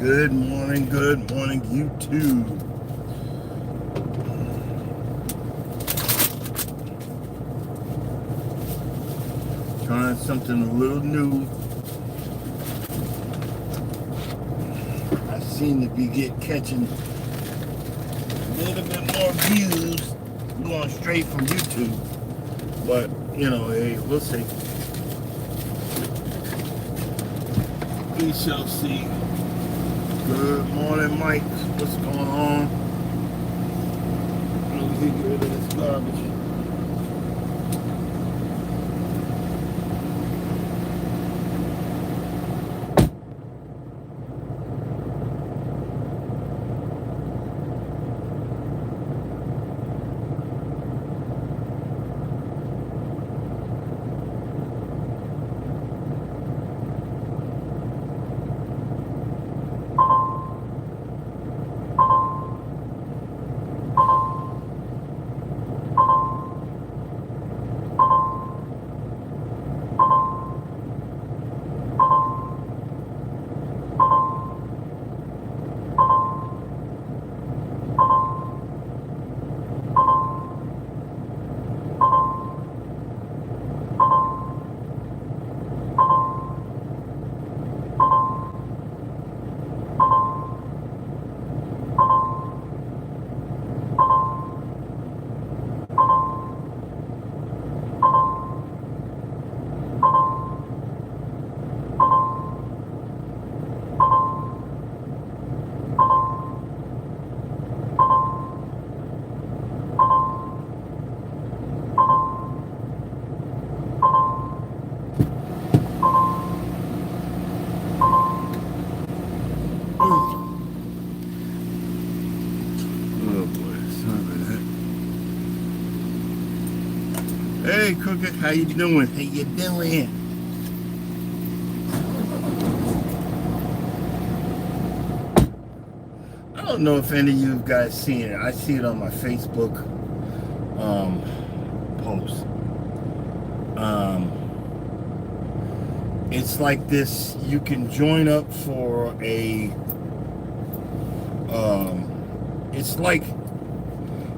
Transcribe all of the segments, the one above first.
Good morning, YouTube. Trying something a little new. I seem to be catching a little bit more views going straight from YouTube. But, hey, we'll see. We shall see. Good morning, Mike. What's going on? Let me get rid of this garbage. Hey, Crooked, how you doing? How you doing? I don't know if any of you guys seen it. I see it on my Facebook post. It's like this. You can join up for a.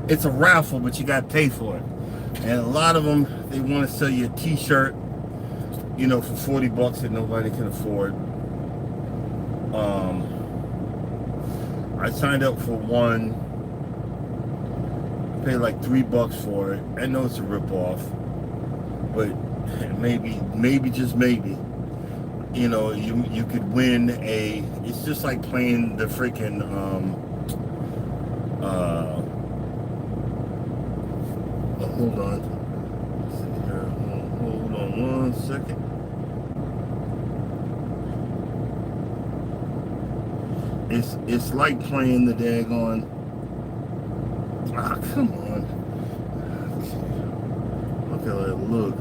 It's a raffle, but you got to pay for it. And a lot of them, they want to sell you a t-shirt, for 40 bucks that nobody can afford. I signed up for one, paid like $3 for it. I know it's a ripoff, but maybe just maybe, you could win it's just like playing the freaking, hold on. Hold on 1 second. It's like playing the daggone. Come on. Look at that look.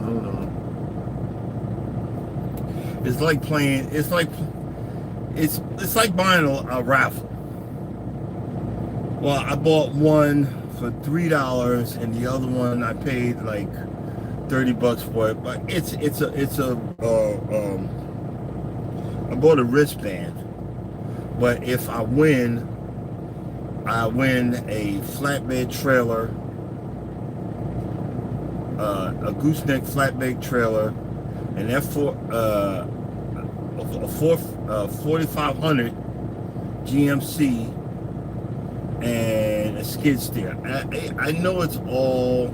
Hold on. It's like playing. It's like buying a raffle. Well, I bought one for $3, and the other one I paid like $30 for it. But I bought a wristband. But if I win a flatbed trailer, a gooseneck flatbed trailer, an a 4500 GMC. And a skid steer. I know it's all,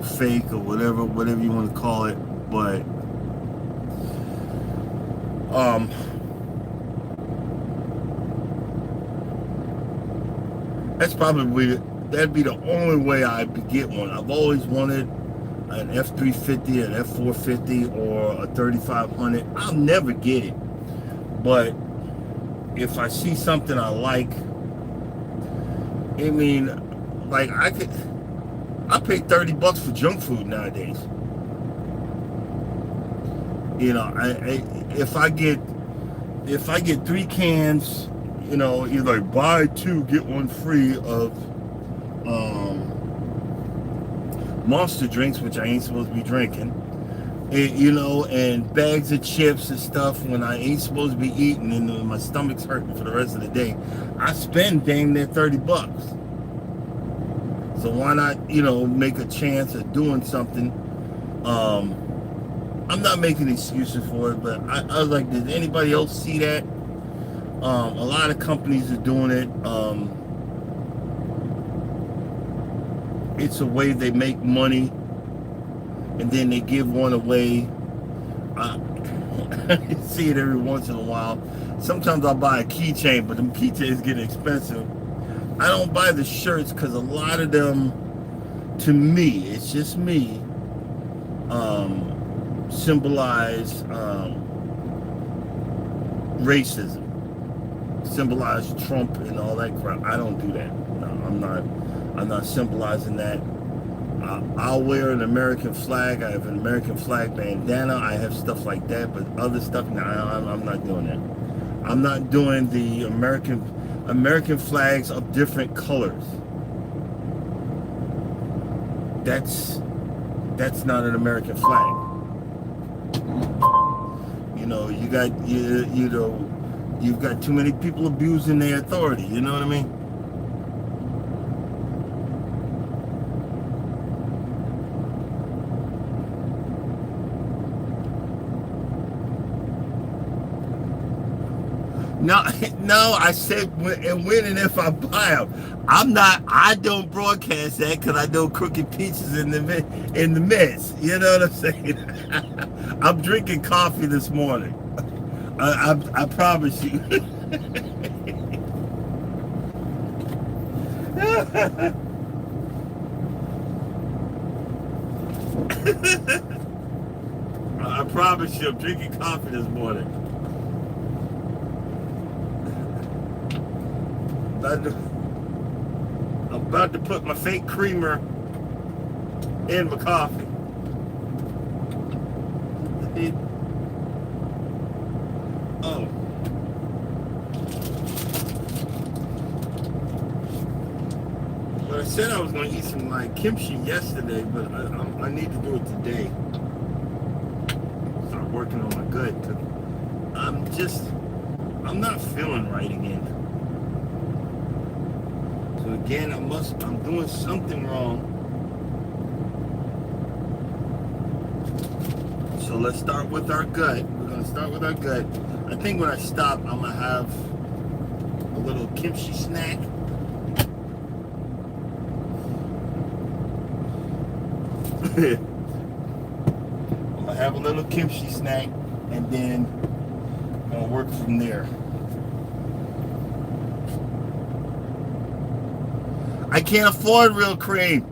fake or whatever you want to call it, but that'd be the only way I'd get one. I've always wanted an F350, an F450, or a 3500. I'll never get it, but if I see something I like. I mean, like I pay $30 for junk food nowadays. If I get 3 cans, either buy 2 get 1 free of Monster drinks, which I ain't supposed to be drinking, you know, and bags of chips and stuff when I ain't supposed to be eating and my stomach's hurting for the rest of the day, I spend damn near $30. So why not, you know, make a chance of doing something? I'm not making excuses for it, but I was like, did anybody else see that? A lot of companies are doing it. It's a way they make money, and then they give one away. I see it every once in a while. Sometimes I'll buy a keychain, but them keychains get expensive. I don't buy the shirts because a lot of them, to me, it's just me, symbolize racism, symbolize Trump and all that crap. I don't do that. No, I'm not symbolizing that. I'll wear an American flag. I have an American flag bandana. I have stuff like that, but other stuff, no, I'm not doing that. I'm not doing the American flags of different colors. That's not an American flag. You know, you've got too many people abusing their authority. You know what I mean? No, I said when and if I buy them. I don't broadcast that because I know crooked peaches in the midst. You know what I'm saying? I'm drinking coffee this morning. I promise you. I promise you, I'm drinking coffee this morning. I'm about to put my fake creamer in my coffee. Oh. But I said I was going to eat some like kimchi yesterday, but I need to do it today. Start working on my gut. I'm not feeling right again. So again, I'm doing something wrong. So let's start with our gut. We're going to start with our gut. I think when I stop, I'm going to have a little kimchi snack. I'm going to have a little kimchi snack, and then I'm going to work from there. I can't afford real cream.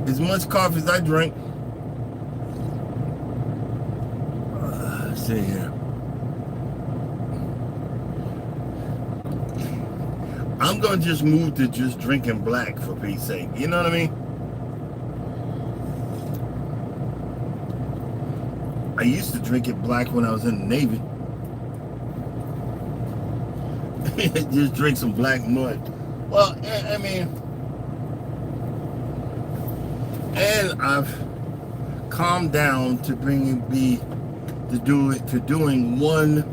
As much coffee as I drink. Let's see here. I'm going to just move to just drinking black for Pete's sake. You know what I mean? I used to drink it black when I was in the Navy. Just drink some black mud. Well, I mean, and I've calmed down to doing one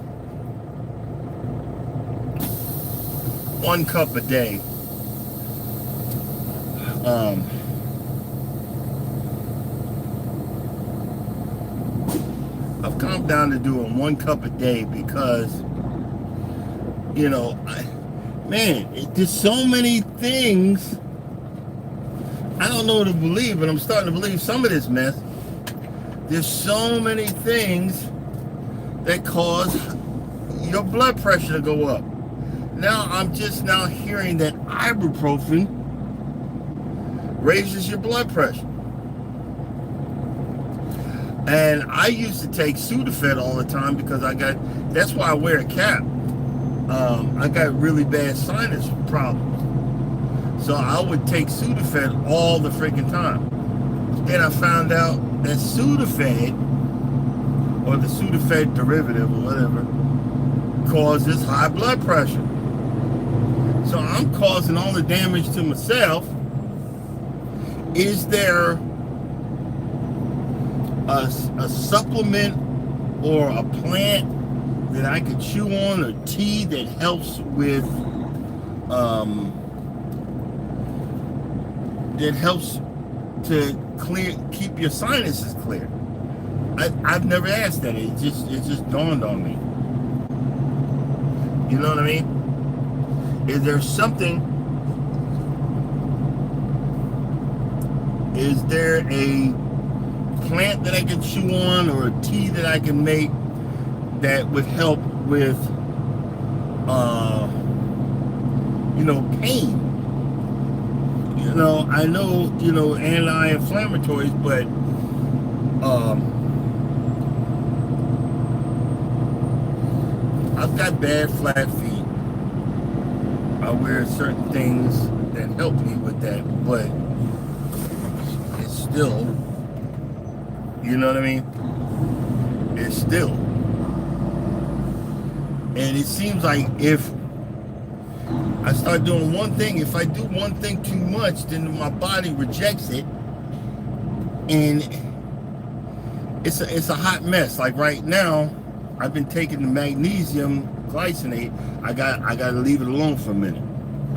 cup a day. I've calmed down to doing 1 cup a day because, you know, there's so many things I don't know what to believe, but I'm starting to believe some of this mess. There's so many things that cause your blood pressure to go up. Now I'm just now hearing that ibuprofen raises your blood pressure. And I used to take Sudafed all the time because that's why I wear a cap. I got really bad sinus problems. So I would take Sudafed all the freaking time. Then I found out that Sudafed, or the Sudafed derivative or whatever, causes high blood pressure. So I'm causing all the damage to myself. Is there a supplement or a plant that I could chew on, or tea that helps with that helps to keep your sinuses clear. I've never asked that. It just dawned on me. You know what I mean? Is there something? Is there a plant that I can chew on, or a tea that I can make that would help with, pain? I know, anti-inflammatories, but I've got bad flat feet. I wear certain things that help me with that, but it's still, you know what I mean? It's still. And it seems like if I start doing one thing, if I do one thing too much, then my body rejects it. And it's a hot mess. Like right now, I've been taking the magnesium glycinate. I got to leave it alone for a minute.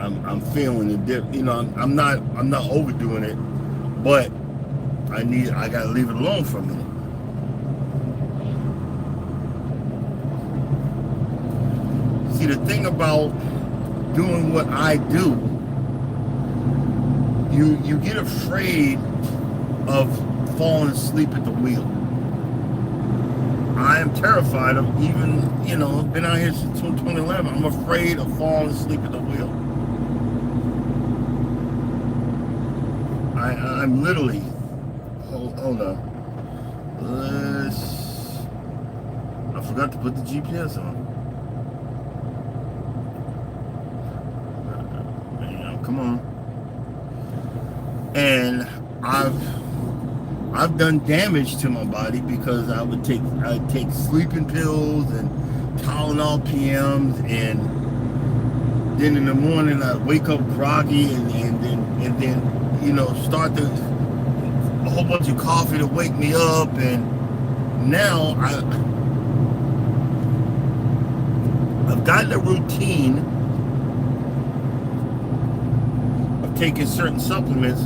I'm feeling it. I'm not overdoing it, but I got to leave it alone for a minute. See, the thing about doing what I do, you get afraid of falling asleep at the wheel. I am terrified of even, been out here since 2011. I'm afraid of falling asleep at the wheel. I'm literally, hold on. I forgot to put the GPS on. Come on. And I've done damage to my body because I'd take sleeping pills and Tylenol PMs, and then in the morning I'd wake up groggy and then start a whole bunch of coffee to wake me up, and now I've gotten a routine taking certain supplements,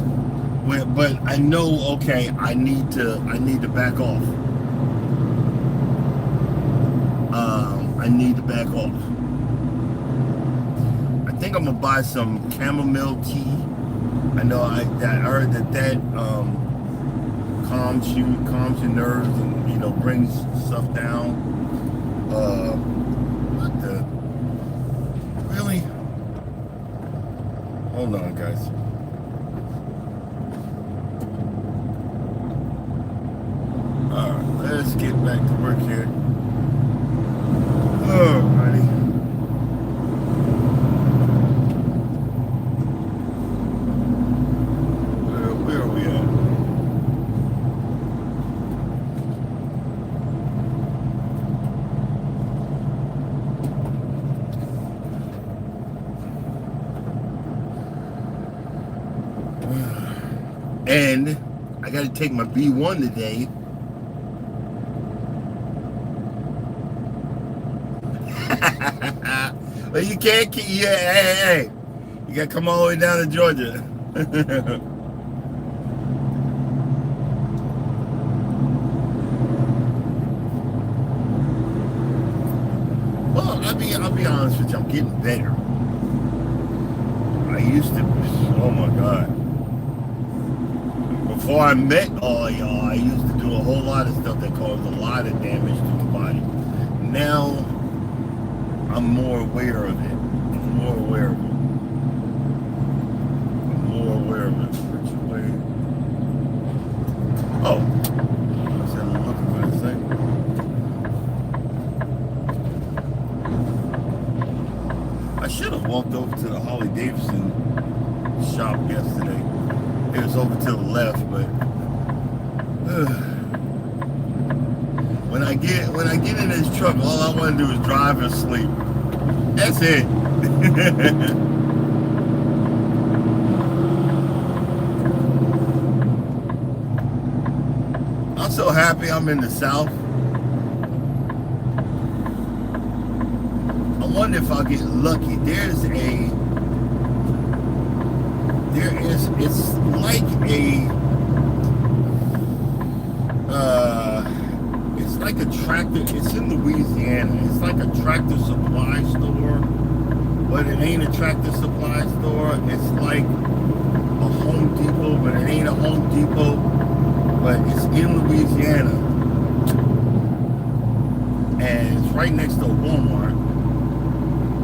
but I know, okay, I need to back off. I need to back off. I think I'm gonna buy some chamomile tea. I know I heard that calms your nerves and brings stuff down. Really? Hold on, guys. Alright, let's get back to work here. Alrighty. Where are we at? And I got to take my B1 today. Well, you can't keep, hey. You got to come all the way down to Georgia. Well, I'll be honest with you, I'm getting better. I used to, oh my God. Before I met all y'all, I used to do a whole lot of stuff that caused a lot of damage to the body. Now, I'm more aware of it. I'm more aware of it. Which way? Oh. I said I'm looking for this thing. I should have walked over to the Harley Davidson shop yesterday. It was over to the left, but when I get in this truck, all I want to do is drive and sleep. That's it. I'm so happy happy I'm in the South. I wonder if I'll get lucky. It's like it's like a tractor, it's in Louisiana. It's like a tractor supply store, but it ain't a tractor supply store. It's like a Home Depot, but it ain't a Home Depot, but it's in Louisiana. And it's right next to a Walmart.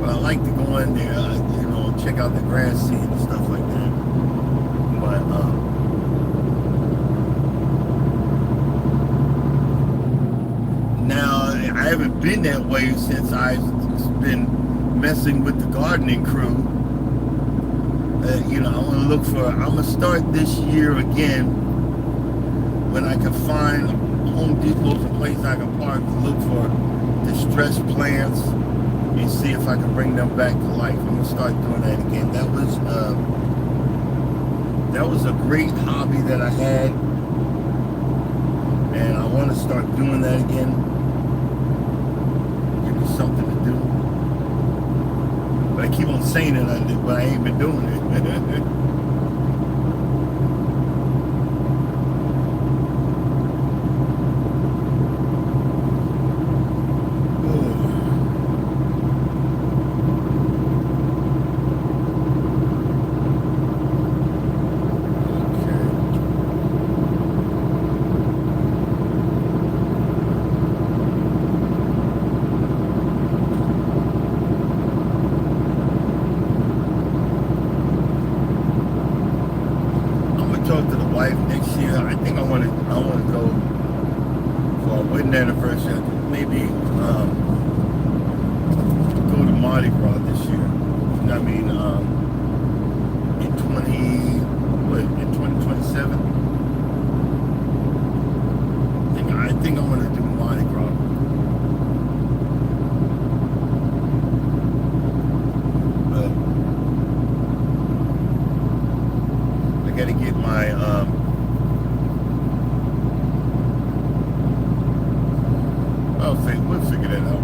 But I like to go in there, check out the grass seed and stuff like that. But now I haven't been that way since I've been messing with the gardening crew. I want to look for. I'm gonna start this year again when I can find Home Depot's a place I can park to look for distressed plants and see if I can bring them back to life. I'm gonna start doing that again. That was a great hobby that I had, and I want to start doing that again. Give me something to do. But I keep on saying it, but I ain't been doing it. Talk to the wife next year. I think I want to go for a wedding anniversary. Maybe go to Mardi Gras this year. I mean, in 2027. I think I want to do Mardi Gras. Gotta get my we'll figure that out.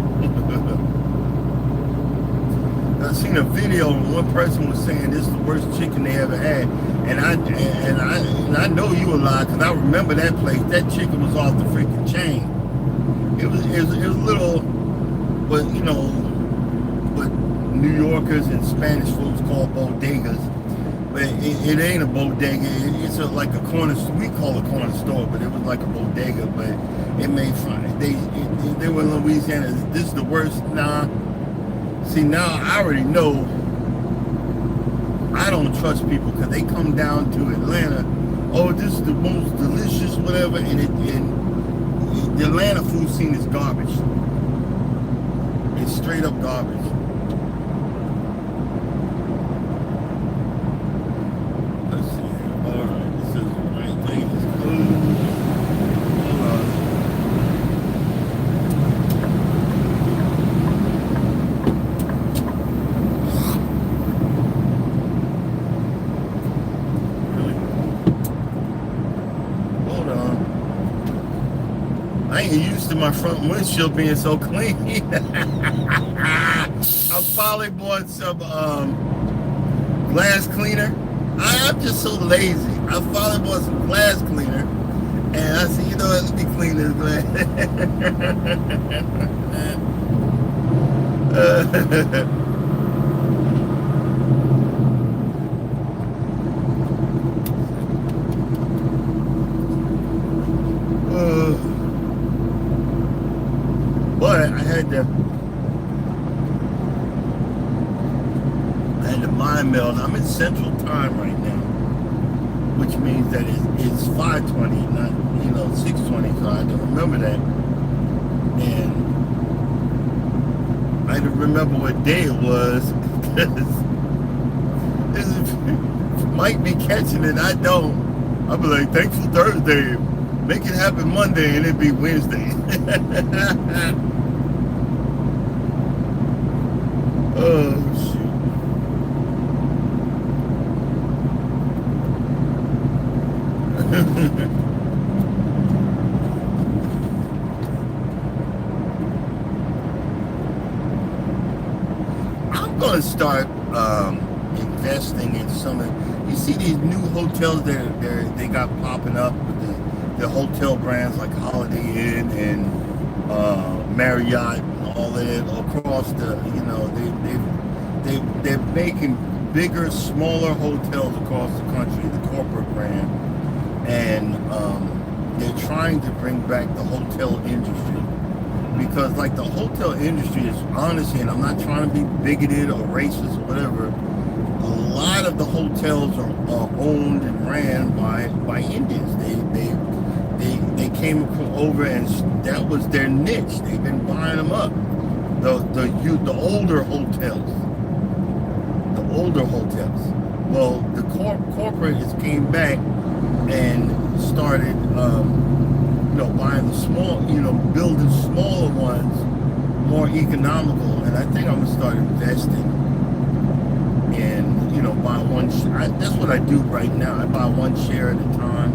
I seen a video and one person was saying this is the worst chicken they ever had, and I know you a lie because I remember that place. That chicken was off the freaking chain. It was little, but what New Yorkers and Spanish folks call bodegas. But it ain't a bodega. It's like a corner. We call it a corner store, but it was like a bodega. But it made fun. They were in Louisiana. This is the worst. Nah. See, now I already know. I don't trust people because they come down to Atlanta. Oh, this is the most delicious whatever, and the Atlanta food scene is garbage. It's straight up garbage. I ain't used to my front windshield being so clean. I finally bought some glass cleaner. I'm just so lazy. I finally bought some glass cleaner, and I said, let me clean this glass. But I had to mind meld. I'm in Central Time right now, which means that it's 5:20, not 6:20. So I had to remember that, and I had to remember what day it was. Because might be catching it. I don't. I'll be like, thankful Thursday. Make it happen Monday, and it'd be Wednesday. Oh, shoot. gonna start investing in some of. You see these new hotels they got popping up with the hotel brands like Holiday Inn and Marriott and all that across the. You know, they're making bigger, smaller hotels across the country. The corporate brand, and they're trying to bring back the hotel industry. Because like the hotel industry is honestly, and I'm not trying to be bigoted or racist or whatever, a lot of the hotels are owned and ran by Indians. They came over and that was their niche. They've been buying them up. The older hotels. The older hotels. Well, the corporate has came back and started buying the small, building smaller ones, more economical. And I think I'm gonna start investing in, buy one. That's what I do right now. I buy one share at a time.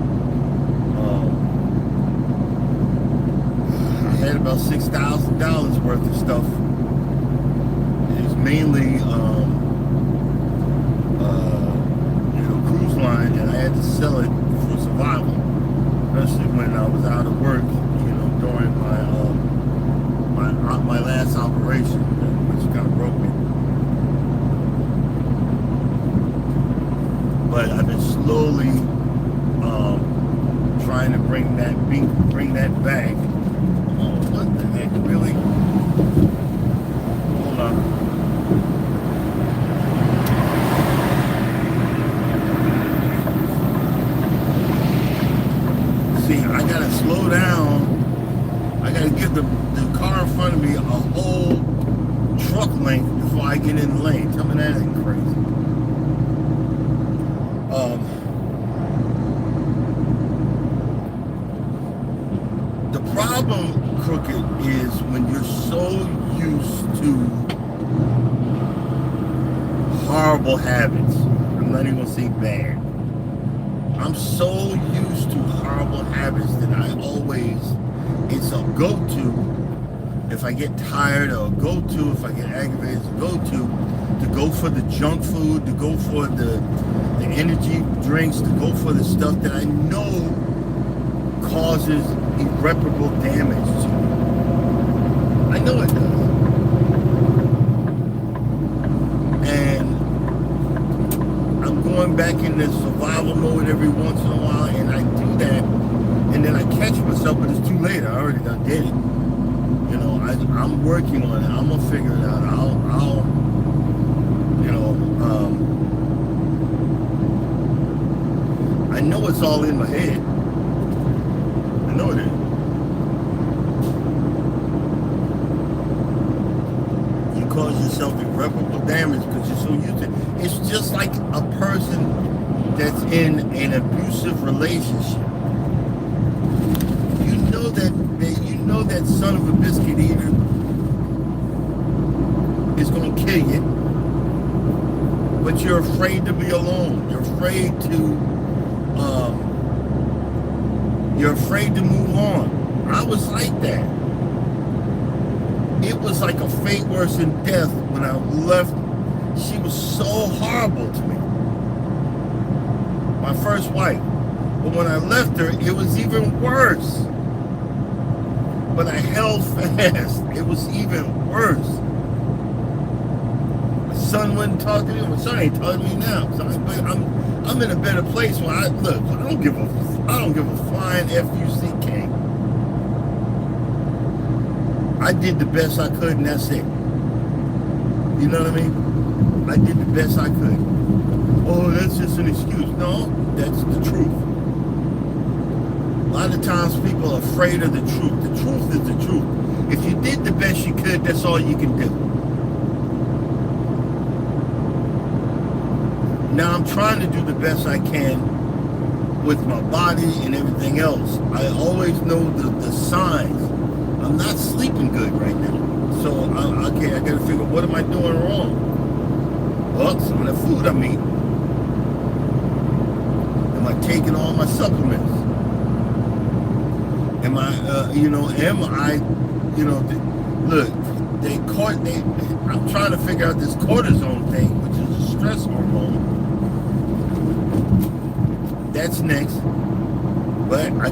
I had about $6,000 worth of stuff. It's mainly, cruise line, and I had to sell it for survival. Especially when I was out of work, during my last operation, which kind of broke me. But I've been slowly trying to bring that back. Oh, what the heck, really? Hold on. I gotta slow down. I gotta give the car in front of me a whole truck length before I get in the lane. Tell me that ain't crazy. The problem, Crooked, is when you're so used to horrible habits. I'm not even gonna say bad. I'm so used to horrible habits that I always, it's a go-to if I get tired, or a go-to if I get aggravated, to go for the junk food, to go for the energy drinks, to go for the stuff that I know causes irreparable damage to me. I know it does. Going back in this survival mode every once in a while, and I do that, and then I catch myself, but it's too late. I already done did it. I'm working on it. I'm gonna figure it out. I know it's all in my head. I know it is. You cause yourself irreparable damage because you're so used to it. It's just like a person that's in an abusive relationship. You know that son of a biscuit eater is going to kill you, but you're afraid to be alone. You're afraid to move on. I was like that. It was like a fate worse than death when I left. She was so horrible to me. My first wife. But when I left her, it was even worse. But I held fast. It was even worse. My son wouldn't talk to me. My son ain't talking to me now. So I'm in a better place when I don't give a flying F-U-C-K. I did the best I could, and that's it. You know what I mean? I did the best I could. Oh, that's just an excuse. No, that's the truth. A lot of times people are afraid of the truth. The truth is the truth. If you did the best you could, that's all you can do. Now I'm trying to do the best I can with my body and everything else. I always know the signs. I'm not sleeping good right now. So, I got to figure, what am I doing wrong? Well, some of the food I'm eating. Am I taking all my supplements? Am I, look, I'm trying to figure out this cortisone thing, which is a stress hormone. That's next. But I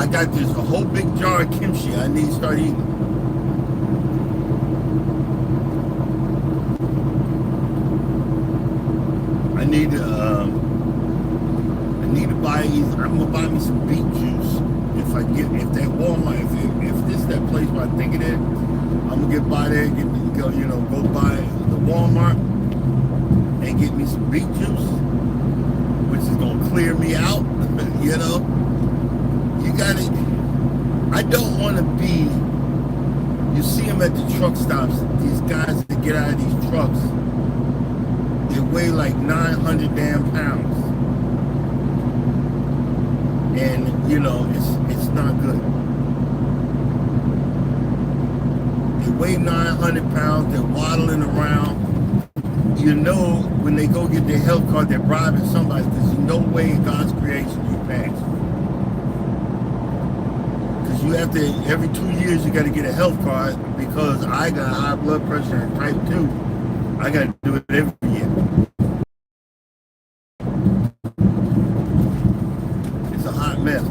got this a whole big jar of kimchi I need to start eating. I need to buy. I'm gonna buy me some beet juice. If that Walmart, if this is that place where I think it is, I'm gonna get by there, go by the Walmart and get me some beet juice, which is gonna clear me out. You got it. I don't want to be. You see them at the truck stops. These guys that get out of these trucks, they weigh like 900 damn pounds, and it's not good. They weigh 900 pounds. They're waddling around. When they go get their health card, they're bribing somebody, because there's no way in God's creation you pass. Because you have to, every 2 years, you got to get a health card, because I got high blood pressure and type 2. I got to do it every year. It's a hot mess.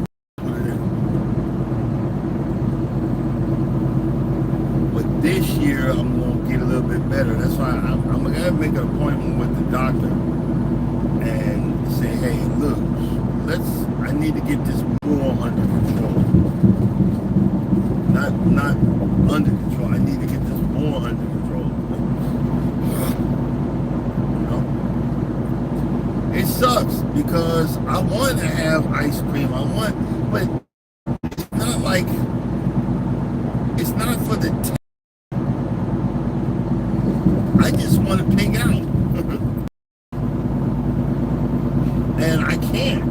But this year, I'm going to get a little bit better. That's why I'm going to make an appointment with the doctor and say, hey, look, I need to get this more under control. Not under control. I need to get this more under control. It sucks because I want to have ice cream. But it's not like, it's not for the I just want to pig out. And I can't.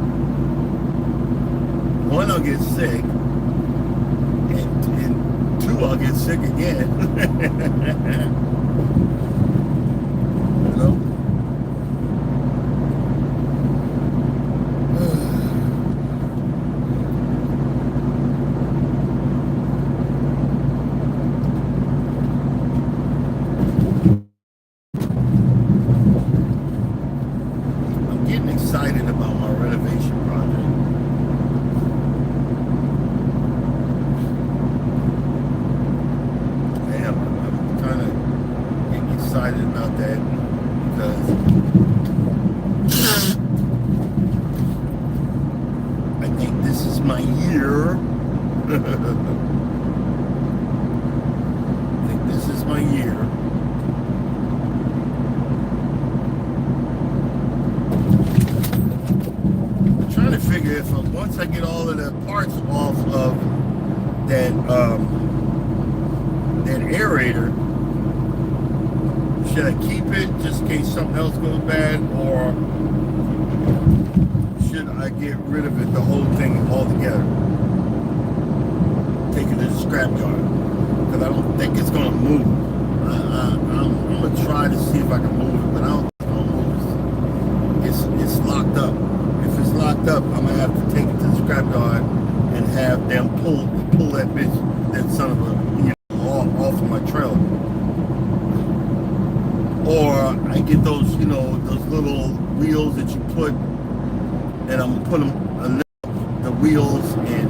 One, I'll get sick. And two, I'll get sick again. Excited about my renovation project. I'm kind of getting excited about that because I think this is my year. I think this is my year. Figure if once I get all of the parts off of that aerator, should I keep it just in case something else goes bad, or should I get rid of it, the whole thing altogether, take it to the scrap yard? Because I don't think it's going to move. I'm going to try to see if I can move it, but I don't think it's going to move. It's locked up. If it's locked up, I'm gonna have to take it to the scrap yard and have them pull that bitch, that son of a, off of my trailer. Or I get those, those little wheels that you put, and I'm gonna put them the wheels and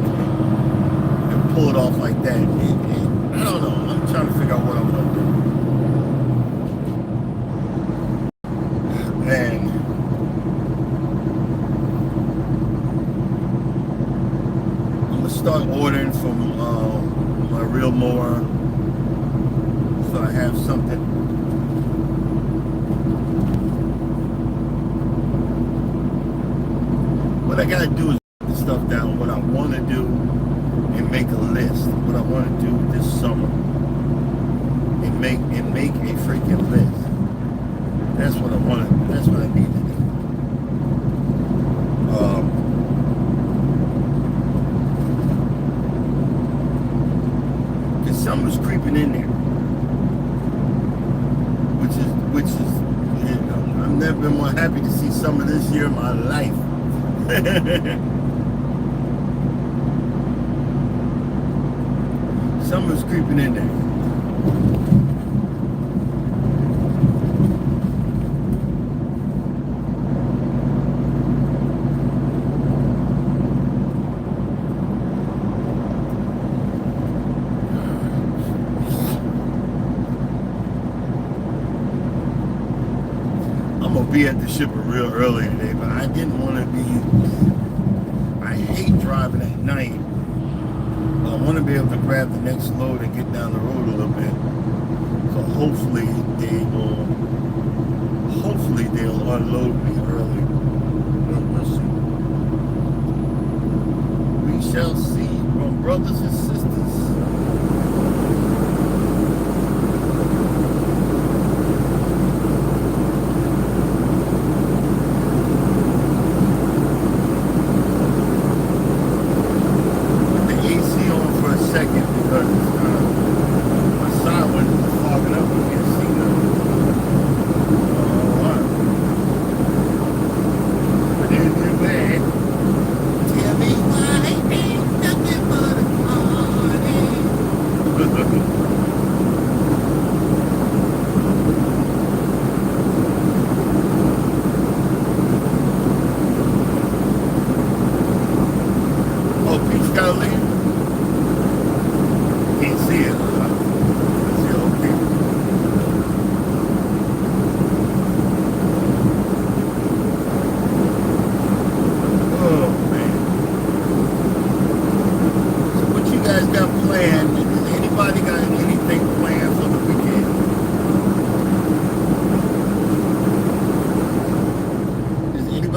pull it off like that. And I don't know. I'm trying to figure out what I'm gonna do. And start ordering from my real mower, so I have something. What I gotta do is write this stuff down, what I want to do, and make a list. What I want to do this summer, and make a freaking list. That's what I want. That's what I need to do. Summer's creeping in there, which is, I've never been more happy to see summer this year in my life. Summer's creeping in there. I'm gonna be at the shipper real early today, but I didn't want to be. I hate driving at night, but I want to be able to grab the next load and get down the road a little bit. So hopefully they'll unload me early. We'll see. We shall see, from brothers and sisters.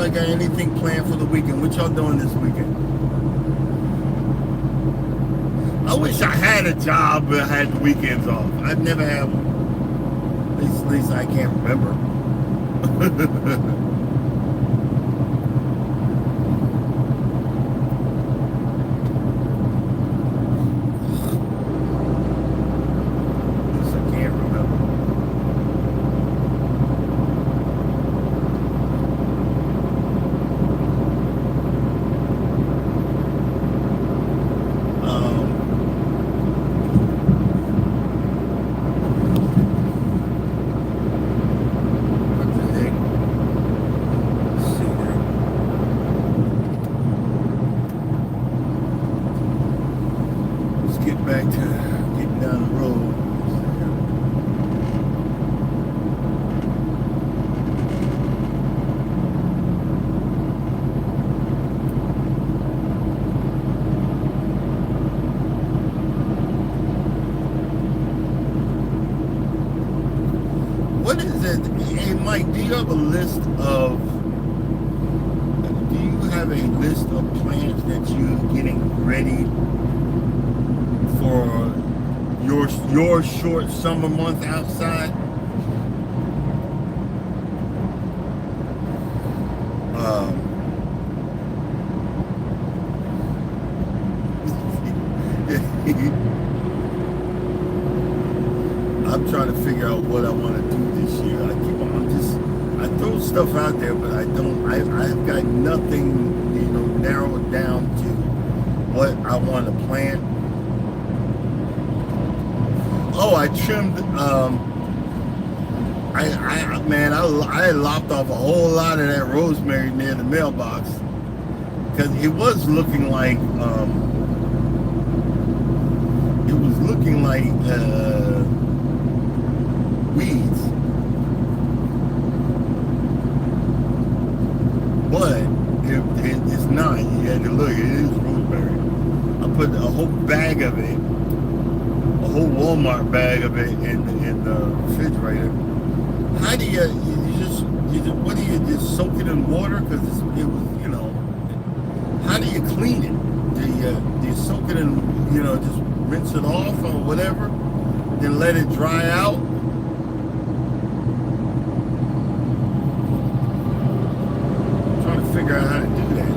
Got anything planned for the weekend? What y'all doing this weekend? I wish I had a job but I had the weekends off. I've never had one. At least I can't remember. Back to getting down the road. What is it? Hey Mike, do you have a list of plants that you're getting ready for your short summer month outside? I'm trying to figure out what I want to do this year. I throw stuff out there, but I've got nothing, narrowed down to what I want to plant. Oh, I trimmed, I lopped off a whole lot of that rosemary near the mailbox because it was looking like, weeds. But it's not. You had to look, it is rosemary. I put a whole bag of it, a whole Walmart bag of it in the refrigerator. How do what do you just soak it in water? Because it was, how do you clean it? Do you soak it in, just rinse it off or whatever, then let it dry out? I'm trying to figure out how to do that.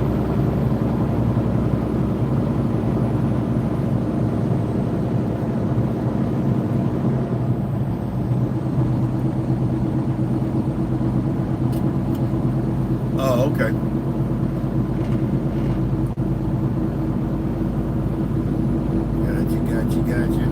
Oh, okay. Gotcha.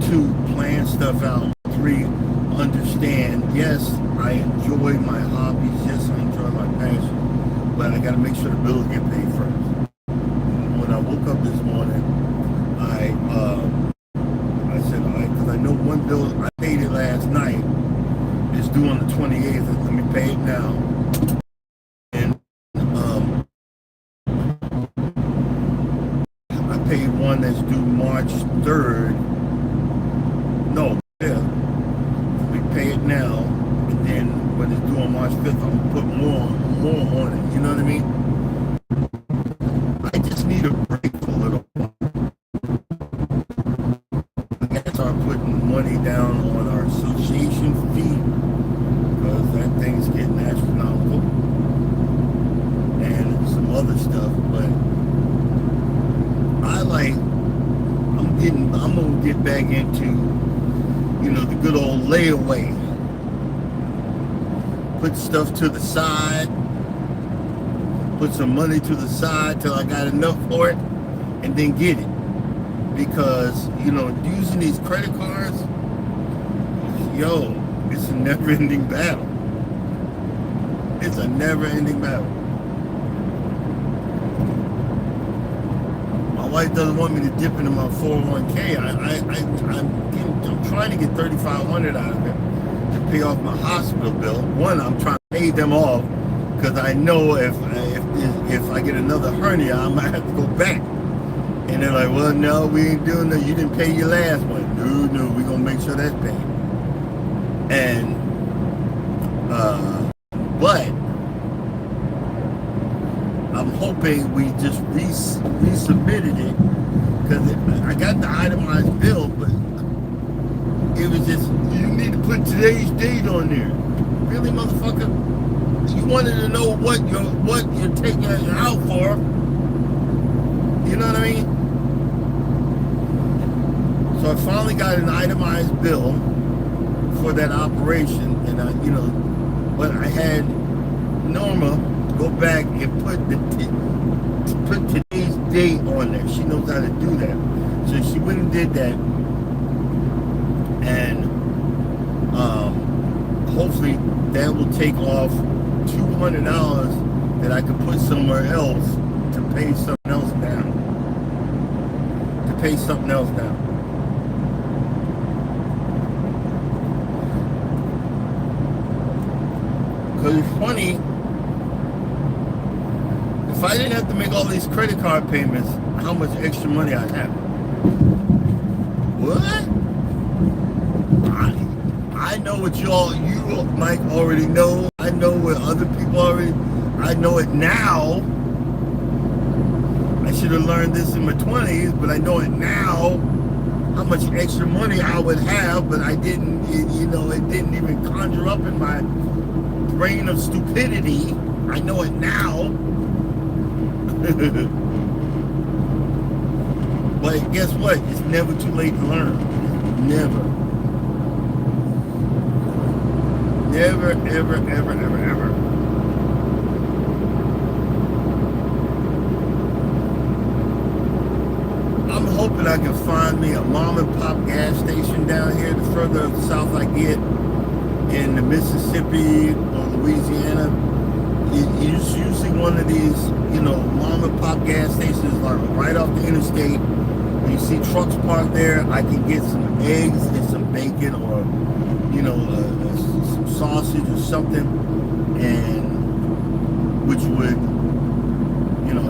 2, plan stuff out. 3, understand, yes, I enjoy my hobbies, yes, I enjoy my passion, but I gotta make sure the bills get paid first. When I woke up this morning, I said, all right, because I know one bill, I paid it last night, it's due on the 28th, let me pay it now. And I paid one that's due March 3rd. No, 5th. We pay it now, and then when it's due on March 5th, I'm gonna put more on it. You know what I mean? I just need a break for a little while. I gotta start putting money down on our association fee, because that thing's getting astronomical, and some other stuff. But I'm gonna get back into, the good old layaway. Put stuff to the side, put some money to the side till I got enough for it, and then get it. Because, using these credit cards, it's a never-ending battle. It's a never-ending battle. My wife doesn't want me to dip into my 401k. I'm trying to get $3,500 out of it to pay off my hospital bill. One, I'm trying to pay them off because I know if I get another hernia, I might have to go back. And they're like, well, no, we ain't doing that. You didn't pay your last one. No, we're gonna make sure that's paid. And but I'm hoping we just resubmitted it, because I got the itemized bill, but it was just, you need to put today's date on there. Really, motherfucker? You wanted to know what you're taking it out for. You know what I mean? So I finally got an itemized bill for that operation, and but I had Norma go back and put today's date on there. She knows how to do that. So she went and did that, and hopefully that will take off $200 that I could put somewhere else to pay something else down. Because it's funny, if I didn't have to make all these credit card payments, how much extra money I'd have. What? I know what you might already know. I know what other people I know it now. I should have learned this in my 20s, but I know it now, how much extra money I would have, but I didn't, it didn't even conjure up in my brain of stupidity. I know it now. But guess what? It's never too late to learn. Never. Never, ever, ever, ever, ever. I'm hoping I can find me a mom and pop gas station down here. The further south I get in the Mississippi or Louisiana, it's usually one of these, mom and pop gas stations like right off the interstate. When you see trucks parked there, I can get some eggs and some bacon, or some sausage or something, and which would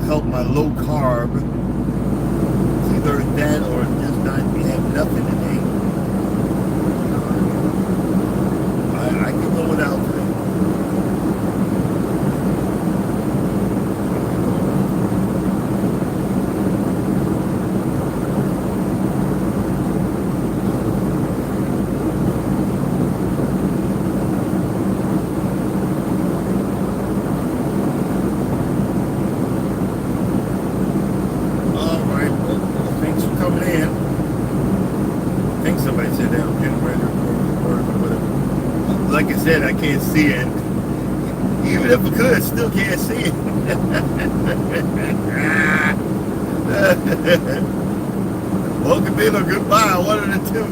help my low carb. It's either that or just not have nothing today. I can go without today. Like I said, I can't see it. Even if I could, still can't see it. Welcome in or goodbye, one of the two.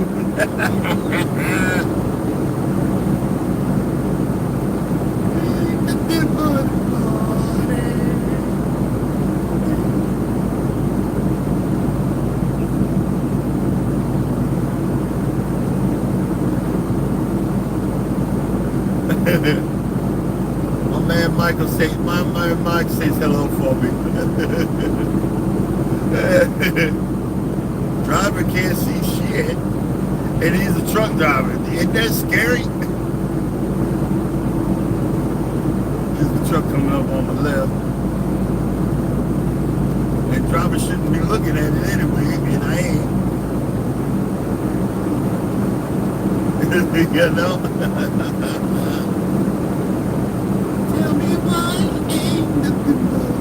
My man Mike says hello for me. Driver can't see shit, and he's a truck driver. Isn't that scary? There's the truck coming up on the left, and driver shouldn't be looking at it anyway, and I ain't. You know? Tell me why ain't nothing more.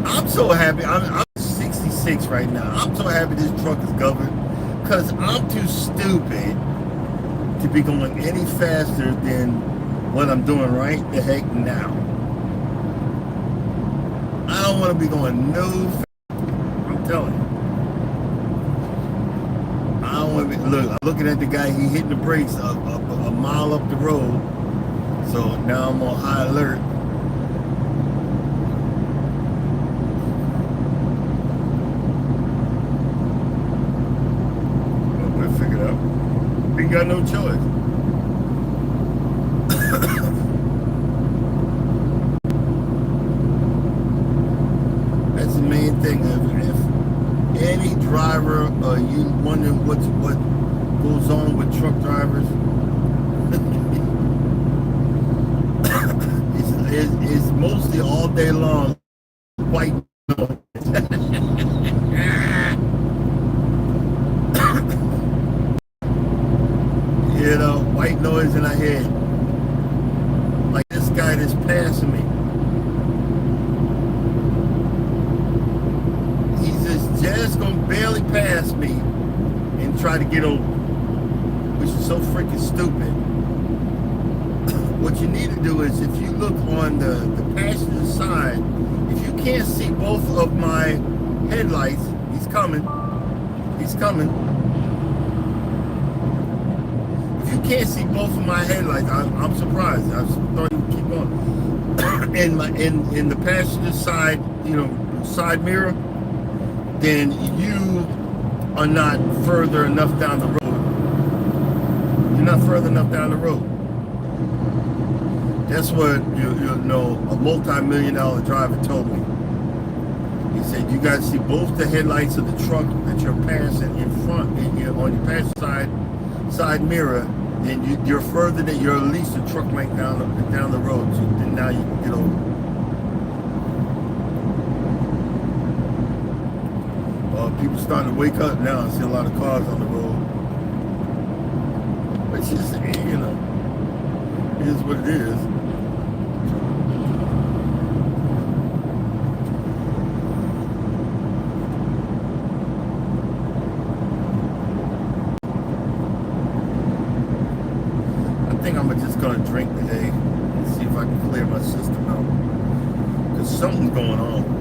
I'm so happy. I'm 66 right now. I'm so happy this truck is governed because I'm too stupid to be going any faster than what I'm doing right the heck now. I don't want to be going no faster. I'm telling you. I don't want to be, look, I'm looking at the guy, he hitting the brakes a mile up the road. So now I'm on high alert. We got no choice. That's the main thing. If any driver, you wondering what goes on with truck drivers, it's mostly all day long white noise. You know, white noise in our head. Like this guy that's passing me. He's just gonna barely pass me and try to get over, which is so freaking stupid. What you need to do is, if you look on the passenger side, if you can't see both of my headlights, he's coming. He's coming. If you can't see both of my headlights, I'm surprised. I thought you would keep going. in the passenger side, you know, side mirror, then you are not further enough down the road. You're not further enough down the road. That's what you know, a multi-million-dollar driver told me. He said you got to see both the headlights of the truck that you're passing in front, on your passenger side mirror. Then you're further than you're at least a truck length down the road. So then now you can get over. People starting to wake up now. I see a lot of cars on the road. But it's just, you know, it is what it is. I think I'm just gonna drink today and see if I can clear my system out. Because something's going on.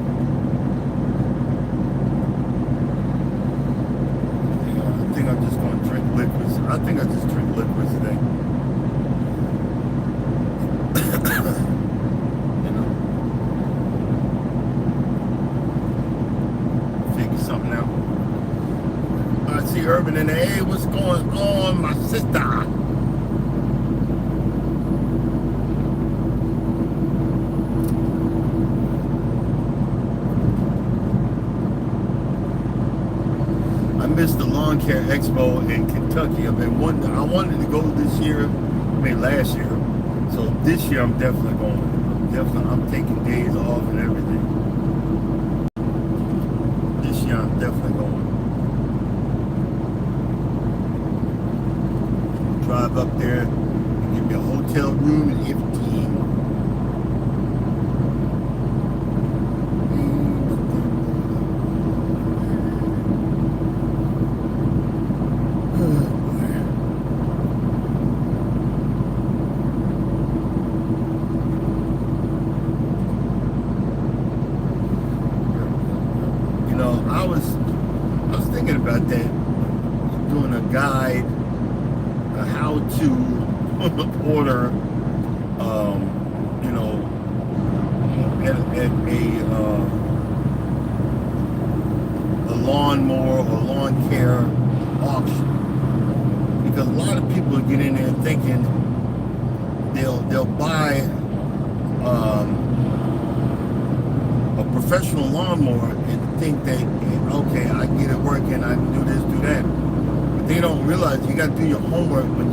I think I'm just gonna drink liquids. I think I just drink liquids today. You know, figure something out. I see Urban in there. Hey, what's going on, my sister? Missed the lawn care expo in Kentucky. I wanted to go this year, last year. So this year I'm definitely going. I'm taking days off and everything. This year I'm definitely going. Drive up there and give me a hotel room and everything. I was thinking about that, doing a guide, how to order, you know, at a lawnmower or lawn care auction, because a lot of people get in there thinking they'll buy a professional lawnmower and think that, okay, I can get it working, I can do this, do that. But they don't realize you got to do your homework when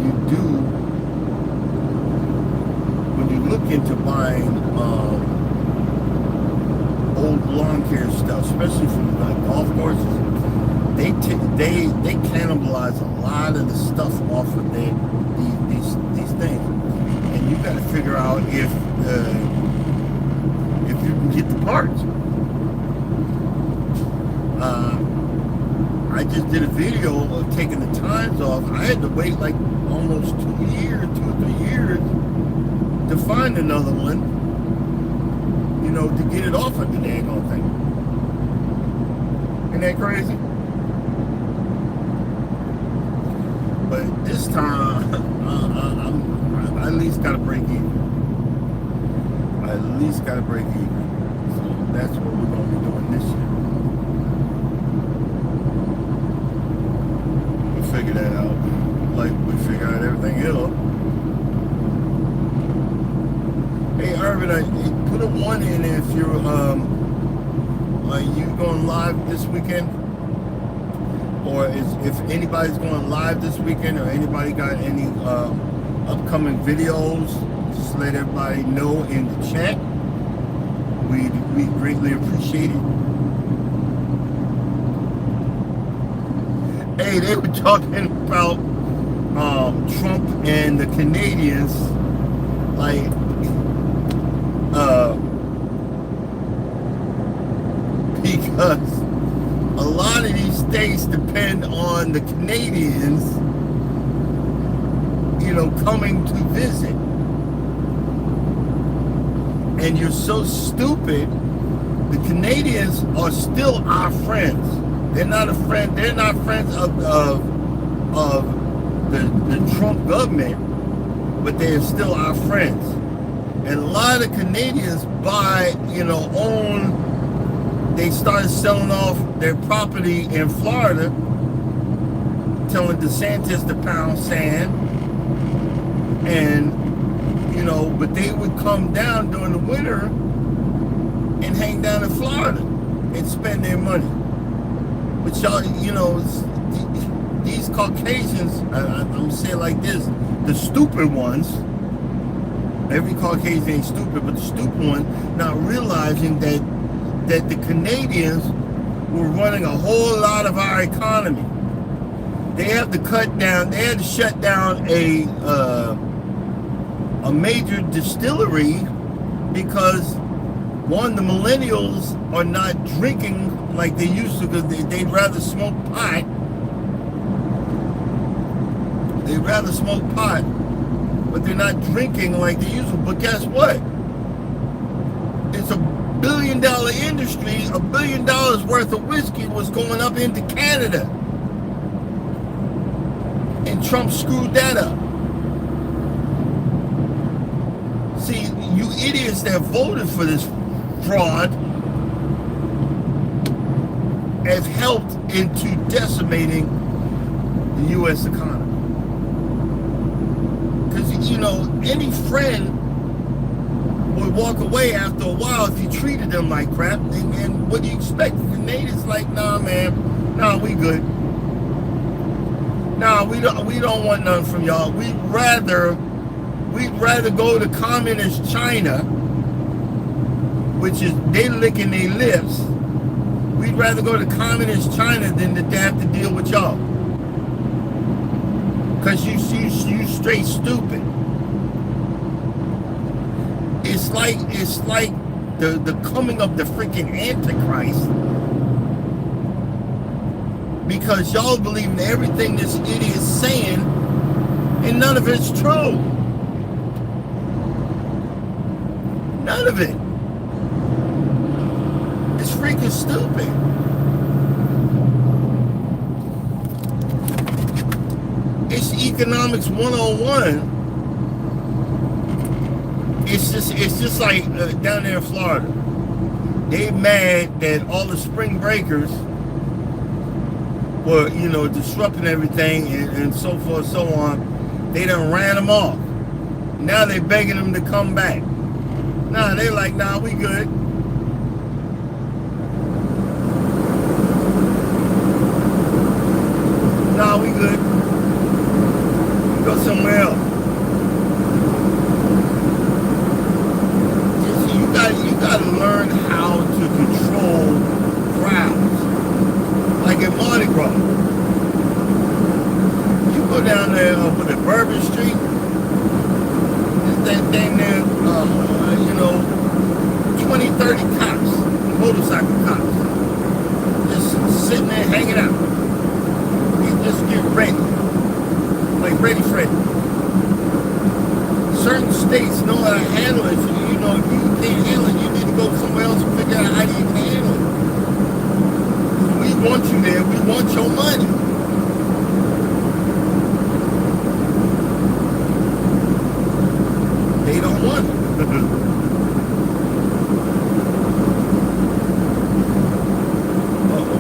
you look into buying old lawn care stuff, especially from like golf courses. They cannibalize a lot of the stuff off of these things, and you got to figure out if you can get the parts. I just did a video of taking the tines off. I had to wait like almost 2 or 3 years to find another one, to get it off of the dang old thing. Isn't that crazy? But this time, I at least got to break even. So that's what we're going to be doing this year. We'll figure that out. Like we figure out everything else. Hey, Irvin, put a 1 in if you're, are you going live this weekend? Or if anybody's going live this weekend, or anybody got any upcoming videos, just let everybody know in the chat. We greatly appreciate it. Hey, they were talking about Trump and the Canadians, like because a lot of these states depend on the Canadians, coming to visit. And you're so stupid. The Canadians are still our friends. They're not friends of the Trump government, but they are still our friends. And a lot of Canadians they started selling off their property in Florida, telling DeSantis to pound sand, and but they would come down during the winter and hang down in Florida and spend their money. But y'all, these Caucasians, I'm gonna say it like this, the stupid ones, every Caucasian ain't stupid, but the stupid one not realizing that the Canadians were running a whole lot of our economy. They had to shut down a major distillery because, one, the millennials are not drinking like they used to, because they'd rather smoke pot. But they're not drinking like they used to. But guess what? It's a $1 billion industry. $1 billion worth of whiskey was going up into Canada, and Trump screwed that up. See, you idiots that voted for this fraud have helped into decimating the U.S. economy. Because, any friend would walk away after a while if you treated them like crap. And what do you expect? The Canadians like, nah, man, nah, we good. Nah, we don't want nothing from y'all. We'd rather go to communist China, which is they licking their lips. We'd rather go to communist China than to have to deal with y'all. Because you straight stupid. It's like the coming of the freaking Antichrist. Because y'all believe in everything this idiot's saying, and none of it's true. None of it. It's freaking stupid. economics 101. It's just like down there in Florida. They mad that all the spring breakers were, disrupting everything and so forth and so on. They done ran them off. Now they begging them to come back. Nah, they like, nah, we good. Nah, we good. Go somewhere else. You gotta learn how to control crowds. Like at Mardi Gras. You go down there with the Bourbon Street, that thing there, 20, 30 cops, motorcycle cops, just sitting there hanging out. You just get ready. Like ready, Freddy. Certain states know how to handle it. So, if you can't handle it, you need to go somewhere else and figure out how you can handle it. We want you there. We want your money. They don't want it. Uh-oh.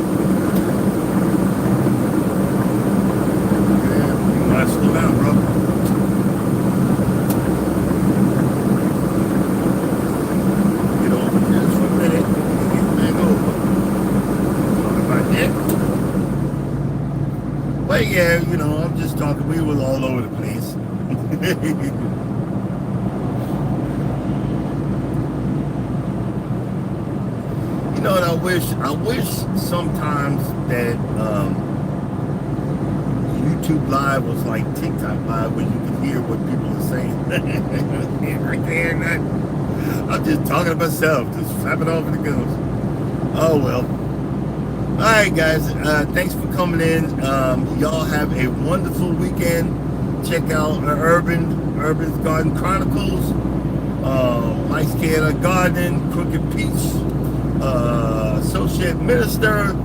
Yeah, you might slow down, bro. But yeah, I'm just talking. We were all over the place. What I wish sometimes that YouTube Live was like TikTok Live, where you can hear what people are saying. Right there, I'm just talking to myself, just flapping off and it goes. Oh well. Alright guys, thanks for coming in. Y'all have a wonderful weekend. Check out Urban's Garden Chronicles, Mike's Care Gardening, Crooked Peach, Associate Minister,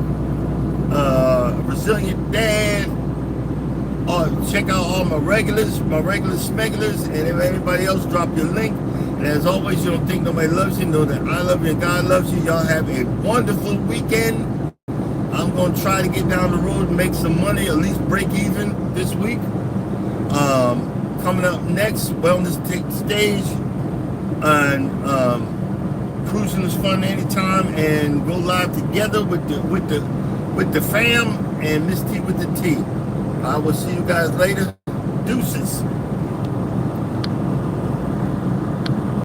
Resilient Dad. Check out all my regular smegulars, and if anybody else, drop your link. And as always, you don't think nobody loves you, know that I love you and God loves you. Y'all have a wonderful weekend. I'm going to try to get down the road and make some money, at least break even this week. Coming up next, Wellness Stage, and cruising is fun anytime, and go live together with the fam and Miss T with the T. I will see you guys later. Deuces.